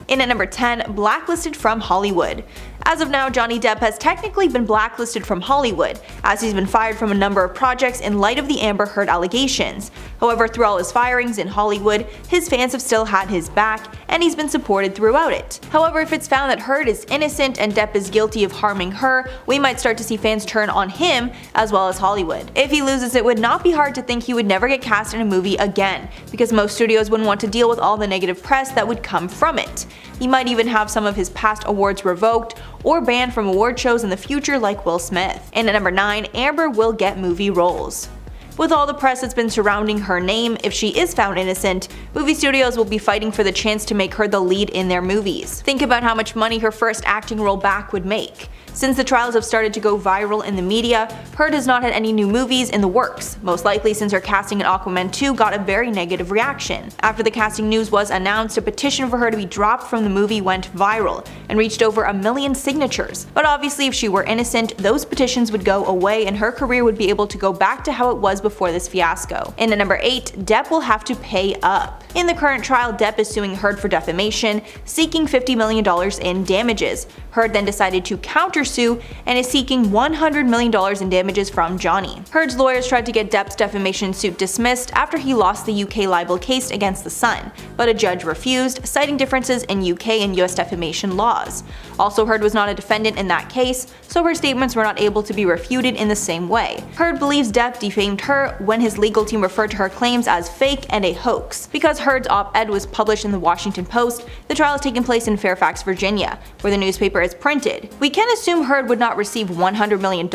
In at number 10, Blacklisted from Hollywood. As of now, Johnny Depp has technically been blacklisted from Hollywood, as he's been fired from a number of projects in light of the Amber Heard allegations. However, through all his firings in Hollywood, his fans have still had his back, and he's been supported throughout it. However, if it's found that Heard is innocent and Depp is guilty of harming her, we might start to see fans turn on him as well as Hollywood. If he loses, it would not be hard to think he would never get cast in a movie again, because most studios wouldn't want to deal with all the negative press that would come from it. He might even have some of his past awards revoked or banned from award shows in the future like Will Smith. And at number 9, Amber will get movie roles. With all the press that's been surrounding her name, if she is found innocent, movie studios will be fighting for the chance to make her the lead in their movies. Think about how much money her first acting role back would make. Since the trials have started to go viral in the media, Heard has not had any new movies in the works, most likely since her casting in Aquaman 2 got a very negative reaction. After the casting news was announced, a petition for her to be dropped from the movie went viral and reached over 1 million signatures. But obviously, if she were innocent, those petitions would go away and her career would be able to go back to how it was before this fiasco. And at number 8, Depp will have to pay up. In the current trial, Depp is suing Heard for defamation, seeking $50 million in damages. Heard then decided to countersue and is seeking $100 million in damages from Johnny. Heard's lawyers tried to get Depp's defamation suit dismissed after he lost the UK libel case against The Sun, but a judge refused, citing differences in UK and US defamation laws. Also, Heard was not a defendant in that case, so her statements were not able to be refuted in the same way. Heard believes Depp defamed her when his legal team referred to her claims as fake and a hoax. Because Heard's op-ed was published in the Washington Post, the trial is taking place in Fairfax, Virginia, where the newspaper is printed. We can assume Heard would not receive $100 million,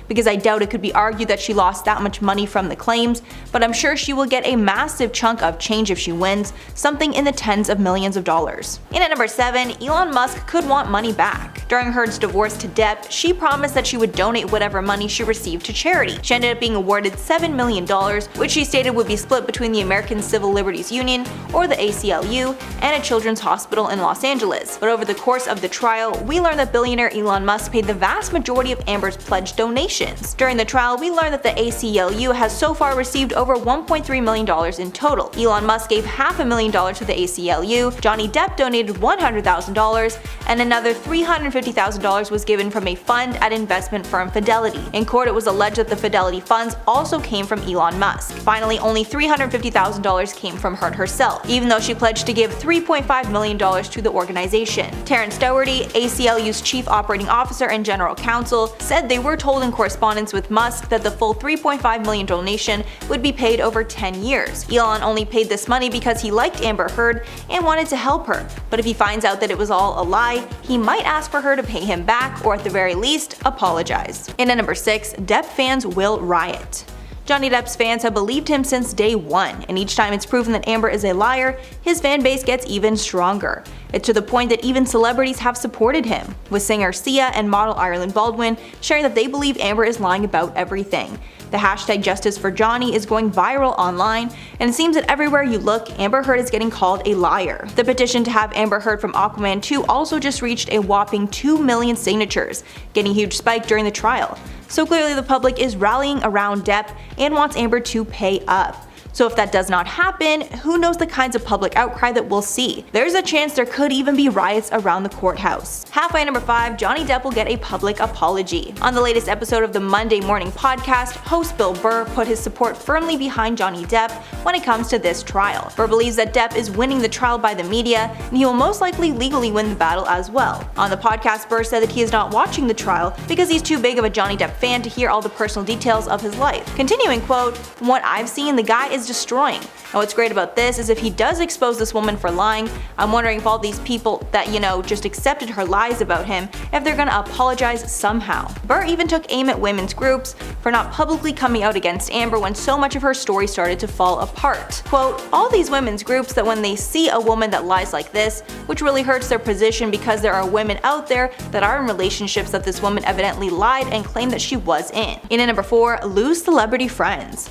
because I doubt it could be argued that she lost that much money from the claims, but I'm sure she will get a massive chunk of change if she wins, something in the tens of millions of dollars. In at number 7, Elon Musk could want money back. During Heard's divorce to Depp, she promised that she would donate whatever money she received to charity. She ended up being awarded $7 million, which she stated would be split between the American Civil Liberties Union, or the ACLU, and a children's hospital in Los Angeles. But over the course of the trial, we learned that billionaire Elon Musk paid the vast majority of Amber's pledged donations. During the trial, we learned that the ACLU has so far received over $1.3 million in total. Elon Musk gave $500,000 to the ACLU, Johnny Depp donated $100,000, and another $350,000 was given from a fund at investment firm Fidelity. In court, it was alleged that the Fidelity funds also came from Elon Musk. Finally, only $350,000 came from Heard herself, even though she pledged to give $3.5 million to the organization. Terrence Dougherty, ACLU's chief operating officer and general counsel, said they were told in correspondence with Musk that the full $3.5 million donation would be paid over 10 years. Elon only paid this money because he liked Amber Heard and wanted to help her, but if he finds out that it was all a lie, he might ask for her to pay him back, or at the very least, apologize. In at number 6, Depp fans will riot. Johnny Depp's fans have believed him since day one, and each time it's proven that Amber is a liar, his fan base gets even stronger. It's to the point that even celebrities have supported him, with singer Sia and model Ireland Baldwin sharing that they believe Amber is lying about everything. The hashtag Justice for Johnny is going viral online, and it seems that everywhere you look, Amber Heard is getting called a liar. The petition to have Amber Heard from Aquaman 2 also just reached a whopping 2 million signatures, getting a huge spike during the trial. So clearly the public is rallying around Depp and wants Amber to pay up. So if that does not happen, who knows the kinds of public outcry that we'll see. There's a chance there could even be riots around the courthouse. Halfway number 5, Johnny Depp will get a public apology. On the latest episode of the Monday Morning Podcast, host Bill Burr put his support firmly behind Johnny Depp when it comes to this trial. Burr believes that Depp is winning the trial by the media, and he will most likely legally win the battle as well. On the podcast, Burr said that he is not watching the trial because he's too big of a Johnny Depp fan to hear all the personal details of his life. Continuing, quote, "From what I've seen, the guy is destroying. And what's great about this is if he does expose this woman for lying, I'm wondering if all these people that, just accepted her lies about him, if they're gonna apologize somehow." Burr even took aim at women's groups for not publicly coming out against Amber when so much of her story started to fall apart. Quote, "All these women's groups that when they see a woman that lies like this, which really hurts their position because there are women out there that are in relationships that this woman evidently lied and claimed that she was in." In at number 4, lose celebrity friends.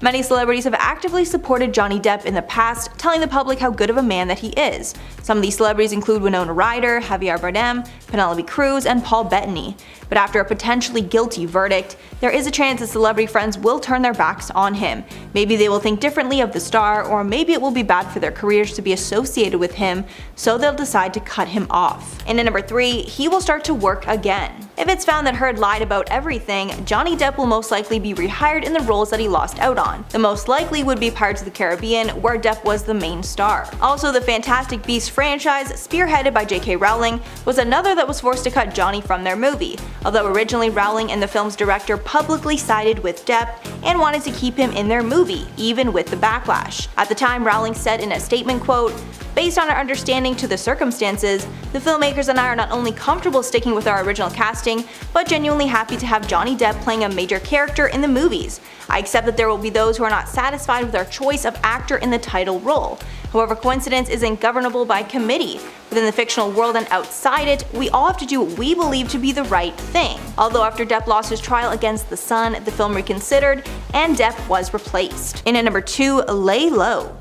Many celebrities have actively supported Johnny Depp in the past, telling the public how good of a man that he is. Some of these celebrities include Winona Ryder, Javier Bardem, Penelope Cruz, and Paul Bettany. But after a potentially guilty verdict, there is a chance his celebrity friends will turn their backs on him. Maybe they will think differently of the star, or maybe it will be bad for their careers to be associated with him, so they'll decide to cut him off. And at number 3, he will start to work again. If it's found that Heard lied about everything, Johnny Depp will most likely be rehired in the roles that he lost out on. The most likely would be Pirates of the Caribbean, where Depp was the main star. Also, the Fantastic Beasts franchise, spearheaded by J.K. Rowling, was another that was forced to cut Johnny from their movie, although originally Rowling and the film's director publicly sided with Depp and wanted to keep him in their movie, even with the backlash. At the time, Rowling said in a statement, quote, "Based on our understanding to the circumstances, the filmmakers and I are not only comfortable sticking with our original casting, but genuinely happy to have Johnny Depp playing a major character in the movies. I accept that there will be those who are not satisfied with our choice of actor in the title role. However, coincidence isn't governable by committee. Within the fictional world and outside it, we all have to do what we believe to be the right thing." Although after Depp lost his trial against The Sun, the film reconsidered, and Depp was replaced. In at number 2, lay low.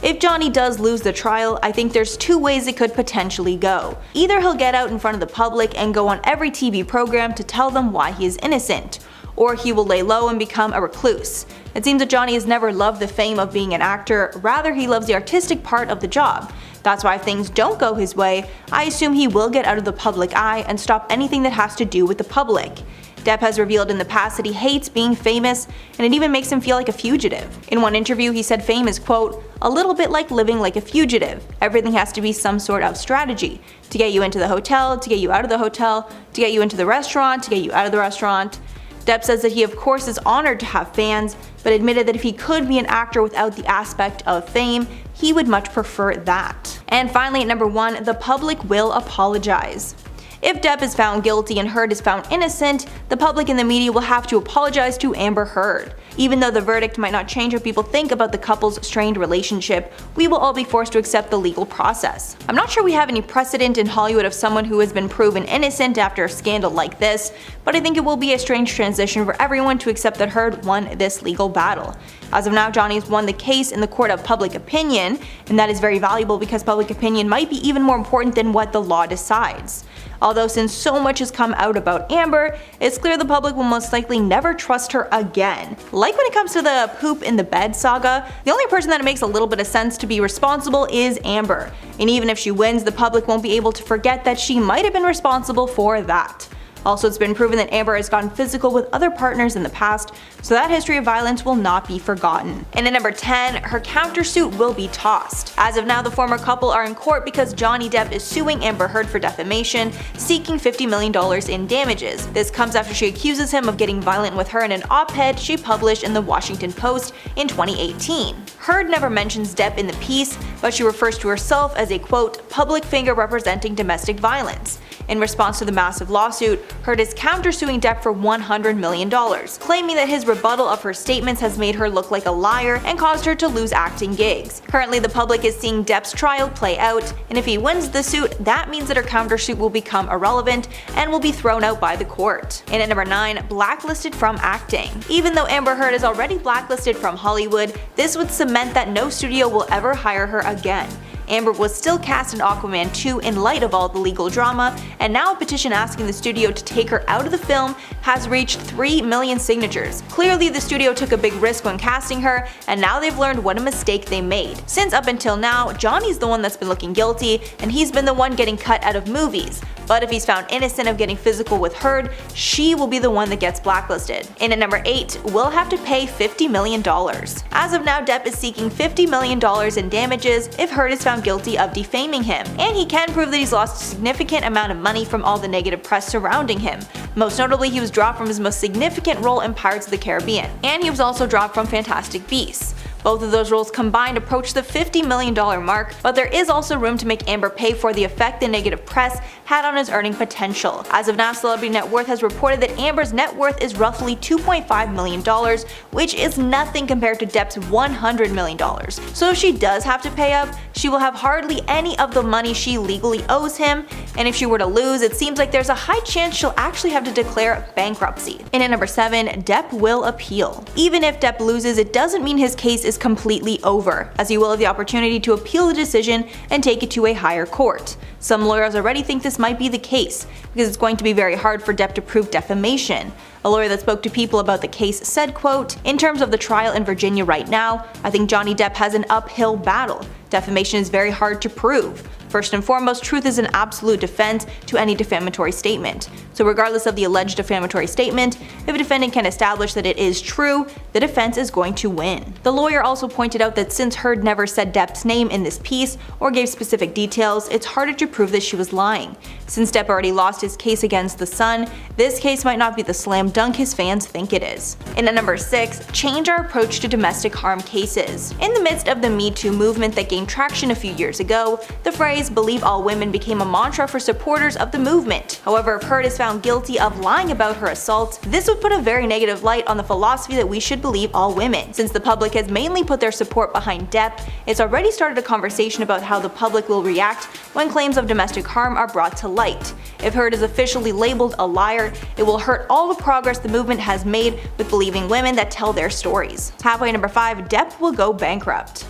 If Johnny does lose the trial, I think there's 2 ways it could potentially go. Either he'll get out in front of the public and go on every TV program to tell them why he is innocent, or he will lay low and become a recluse. It seems that Johnny has never loved the fame of being an actor, rather he loves the artistic part of the job. That's why if things don't go his way, I assume he will get out of the public eye and stop anything that has to do with the public. Depp has revealed in the past that he hates being famous, and it even makes him feel like a fugitive. In one interview, he said fame is, quote, "a little bit like living like a fugitive. Everything has to be some sort of strategy. To get you into the hotel, to get you out of the hotel, to get you into the restaurant, to get you out of the restaurant." Depp says that he of course is honored to have fans, but admitted that if he could be an actor without the aspect of fame, he would much prefer that. And finally, at number 1, the public will apologize. If Depp is found guilty and Heard is found innocent, the public and the media will have to apologize to Amber Heard. Even though the verdict might not change how people think about the couple's strained relationship, we will all be forced to accept the legal process. I'm not sure we have any precedent in Hollywood of someone who has been proven innocent after a scandal like this, but I think it will be a strange transition for everyone to accept that Heard won this legal battle. As of now, Johnny has won the case in the court of public opinion, and that is very valuable because public opinion might be even more important than what the law decides. Although since so much has come out about Amber, it's clear the public will most likely never trust her again. Like when it comes to the poop in the bed saga, the only person that it makes a little bit of sense to be responsible is Amber. And even if she wins, the public won't be able to forget that she might have been responsible for that. Also, it's been proven that Amber has gotten physical with other partners in the past, so that history of violence will not be forgotten. And at number 10, her countersuit will be tossed. As of now, the former couple are in court because Johnny Depp is suing Amber Heard for defamation, seeking $50 million in damages. This comes after she accuses him of getting violent with her in an op-ed she published in the Washington Post in 2018. Heard never mentions Depp in the piece, but she refers to herself as a, quote, public figure representing domestic violence. In response to the massive lawsuit, Heard is countersuing Depp for $100 million, claiming that his rebuttal of her statements has made her look like a liar and caused her to lose acting gigs. Currently, the public is seeing Depp's trial play out, and if he wins the suit, that means that her countersuit will become irrelevant and will be thrown out by the court. And at number 9, blacklisted from acting. Even though Amber Heard is already blacklisted from Hollywood, this would cement that no studio will ever hire her again. Amber was still cast in Aquaman 2 in light of all the legal drama, and now a petition asking the studio to take her out of the film has reached 3 million signatures. Clearly, the studio took a big risk when casting her, and now they've learned what a mistake they made. Since up until now, Johnny's the one that's been looking guilty, and he's been the one getting cut out of movies. But if he's found innocent of getting physical with Heard, she will be the one that gets blacklisted. And at number 8, we'll have to pay $50 million. As of now, Depp is seeking $50 million in damages if Heard is found guilty of defaming him, and he can prove that he's lost a significant amount of money from all the negative press surrounding him. Most notably, he was dropped from his most significant role in Pirates of the Caribbean, and he was also dropped from Fantastic Beasts. Both of those roles combined approach the $50 million mark, but there is also room to make Amber pay for the effect the negative press had on his earning potential. As of now, Celebrity Net Worth has reported that Amber's net worth is roughly $2.5 million, which is nothing compared to Depp's $100 million. So if she does have to pay up, she will have hardly any of the money she legally owes him, and if she were to lose, it seems like there's a high chance she'll actually have to declare bankruptcy. And at number 7, Depp will appeal. Even if Depp loses, it doesn't mean his case is is completely over, as he will have the opportunity to appeal the decision and take it to a higher court. Some lawyers already think this might be the case, because it's going to be very hard for Depp to prove defamation. A lawyer that spoke to People about the case said, quote, "In terms of the trial in Virginia right now, I think Johnny Depp has an uphill battle. Defamation is very hard to prove. First and foremost, truth is an absolute defense to any defamatory statement. So regardless of the alleged defamatory statement, if a defendant can establish that it is true, the defense is going to win." The lawyer also pointed out that since Heard never said Depp's name in this piece or gave specific details, it's harder to prove that she was lying. Since Depp already lost his case against The Sun, this case might not be the slam dunk his fans think it is. And at number 6, change our approach to domestic harm cases. In the midst of the Me Too movement that gained traction a few years ago, the phrase "believe all women" became a mantra for supporters of the movement. However, if Heard is found guilty of lying about her assault, this would put a very negative light on the philosophy that we should believe all women. Since the public has mainly put their support behind Depp, it's already started a conversation about how the public will react when claims of domestic harm are brought to light. If Heard is officially labeled a liar, it will hurt all the progress the movement has made with believing women that tell their stories. Halfway number 5, Depp will go bankrupt.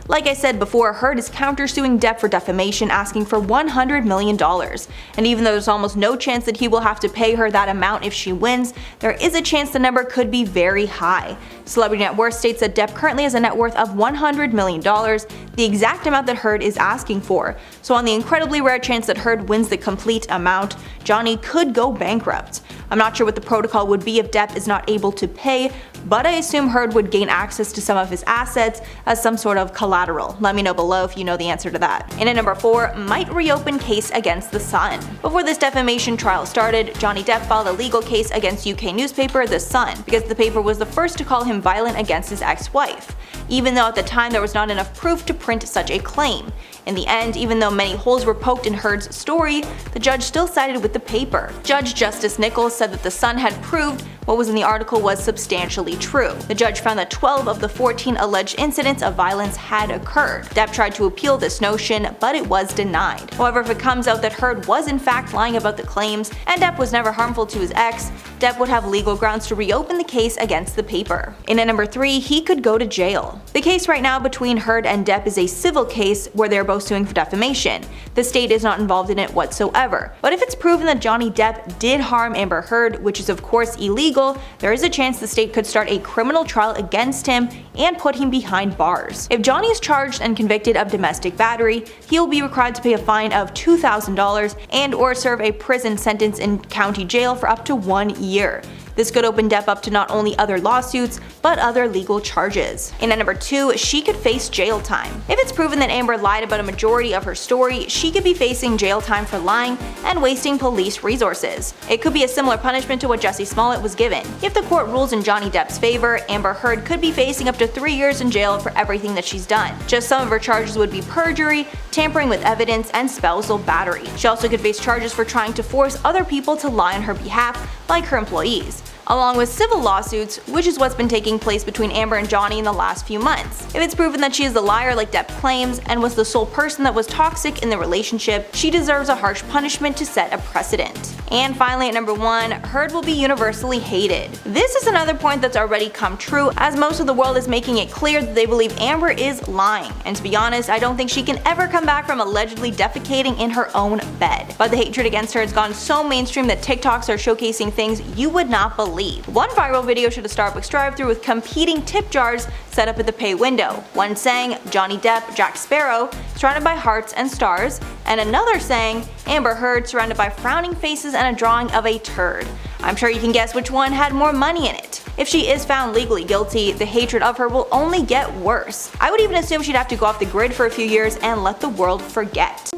Like I said before, Heard is countersuing Depp for defamation, asking for $100 million. And even though there's almost no chance that he will have to pay her that amount if she wins, there is a chance the number could be very high. Celebrity Net Worth states that Depp currently has a net worth of $100 million, the exact amount that Heard is asking for. So on the incredibly rare chance that Heard wins the complete amount, Johnny could go bankrupt. I'm not sure what the protocol would be if Depp is not able to pay, but I assume Heard would gain access to some of his assets as some sort of collateral. Let me know below if you know the answer to that. And at number 4, might reopen case against The Sun. Before this defamation trial started, Johnny Depp filed a legal case against UK newspaper The Sun because the paper was the first to call him violent against his ex-wife, even though at the time there was not enough proof to print such a claim. In the end, even though many holes were poked in Heard's story, the judge still sided with the paper. Judge Justice Nichols said that The Sun had proved what was in the article was substantially true. The judge found that 12 of the 14 alleged incidents of violence had occurred. Depp tried to appeal this notion, but it was denied. However, if it comes out that Heard was in fact lying about the claims, and Depp was never harmful to his ex, Depp would have legal grounds to reopen the case against the paper. And at number 3, he could go to jail. The case right now between Heard and Depp is a civil case where they're both suing for defamation. The state is not involved in it whatsoever. But if it's proven that Johnny Depp did harm Amber Heard, which is of course illegal, there is a chance the state could start a criminal trial against him and put him behind bars. If Johnny is charged and convicted of domestic battery, he will be required to pay a fine of $2,000 and or serve a prison sentence in county jail for up to 1 year. This could open Depp up to not only other lawsuits, but other legal charges. And at number 2, she could face jail time. If it's proven that Amber lied about a majority of her story, she could be facing jail time for lying and wasting police resources. It could be a similar punishment to what Jussie Smollett was given. If the court rules in Johnny Depp's favor, Amber Heard could be facing up to 3 years in jail for everything that she's done. Just some of her charges would be perjury, tampering with evidence, and spousal battery. She also could face charges for trying to force other people to lie on her behalf, like her employees, along with civil lawsuits, which is what's been taking place between Amber and Johnny in the last few months. If it's proven that she is the liar like Depp claims and was the sole person that was toxic in the relationship, she deserves a harsh punishment to set a precedent. And finally at number 1, Heard will be universally hated. This is another point that's already come true, as most of the world is making it clear that they believe Amber is lying. And to be honest, I don't think she can ever come back from allegedly defecating in her own bed. But the hatred against her has gone so mainstream that TikToks are showcasing things you would not believe. One viral video showed a Starbucks drive-thru with competing tip jars set up at the pay window, one saying Johnny Depp, Jack Sparrow, surrounded by hearts and stars, and another saying Amber Heard, surrounded by frowning faces and a drawing of a turd. I'm sure you can guess which one had more money in it. If she is found legally guilty, the hatred of her will only get worse. I would even assume she'd have to go off the grid for a few years and let the world forget.